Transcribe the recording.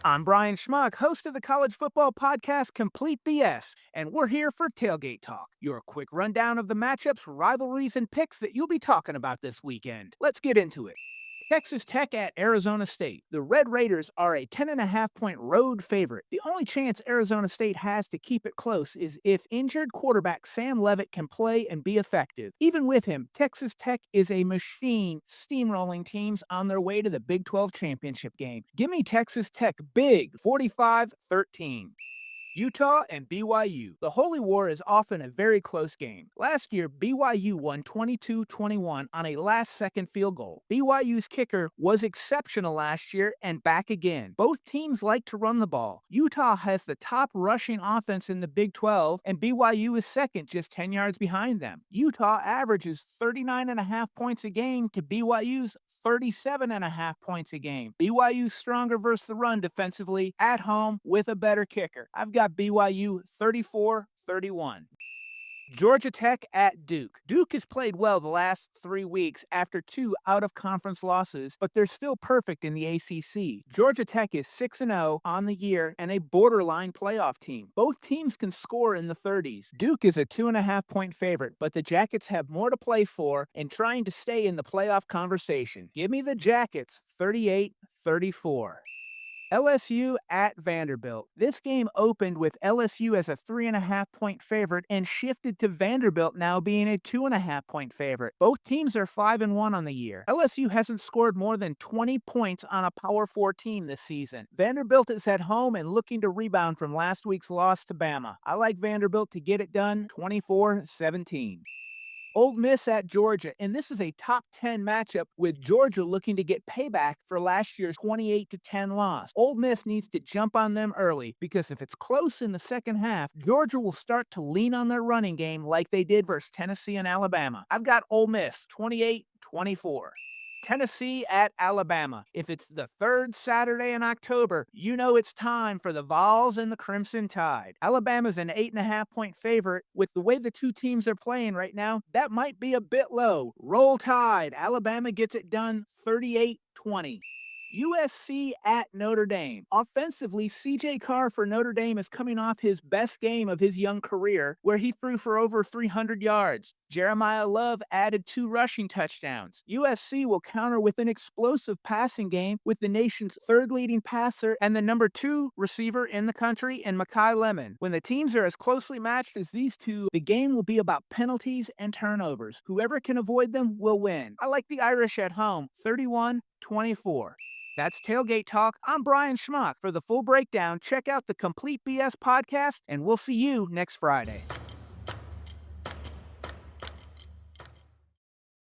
I'm Brien Schmauch, host of the college football podcast Complete BS, and we're here for Tailgate Talk, your quick rundown of the matchups, rivalries, and picks that you'll be talking about this weekend. Let's get into it. Texas Tech at Arizona State. The Red Raiders are a 10.5-point road favorite. The only chance Arizona State has to keep it close is if injured quarterback Sam Levitt can play and be effective. Even with him, Texas Tech is a machine steamrolling teams on their way to the Big 12 championship game. Give me Texas Tech big, 45-13. Utah and BYU. The Holy War is often a very close game. Last year, BYU won 22-21 on a last-second field goal. BYU's kicker was exceptional last year and back again. Both teams like to run the ball. Utah has the top rushing offense in the Big 12, and BYU is second, just 10 yards behind them. Utah averages 39.5 points a game to BYU's 37.5 points a game. BYU's stronger versus the run defensively at home with a better kicker. I've got BYU 34-31. Georgia Tech at Duke. Duke has played well the last 3 weeks after 2 out-of-conference losses, but they're still perfect in the ACC. Georgia Tech is 6-0 on the year and a borderline playoff team. Both teams can score in the 30s. Duke is a 2.5-point favorite, but the Jackets have more to play for and trying to stay in the playoff conversation. Give me the Jackets 38-34. LSU at Vanderbilt. This game opened with LSU as a 3.5-point favorite and shifted to Vanderbilt now being a 2.5-point favorite. Both teams are 5-1 on the year. LSU hasn't scored more than 20 points on a Power 4 team this season. Vanderbilt is at home and looking to rebound from last week's loss to Bama. I like Vanderbilt to get it done 24-17. Ole Miss at Georgia, and this is a top 10 matchup with Georgia looking to get payback for last year's 28-10 loss. Ole Miss needs to jump on them early because if it's close in the second half, Georgia will start to lean on their running game like they did versus Tennessee and Alabama. I've got Ole Miss 28-24. Tennessee at Alabama. If it's the third Saturday in October, you know it's time for the Vols and the Crimson Tide. Alabama's an 8.5-point favorite. With the way the two teams are playing right now, that might be a bit low. Roll Tide. Alabama gets it done 38-20. USC at Notre Dame. Offensively, CJ Carr for Notre Dame is coming off his best game of his young career, where he threw for over 300 yards. Jeremiah Love added 2 rushing touchdowns. USC will counter with an explosive passing game with the nation's third leading passer and the number 2 receiver in the country in Mekhi Lemon. When the teams are as closely matched as these two, the game will be about penalties and turnovers. Whoever can avoid them will win. I like the Irish at home, 31-24. That's Tailgate Talk. I'm Brien Schmauch. For the full breakdown, check out the Complete BS podcast, and we'll see you next Friday.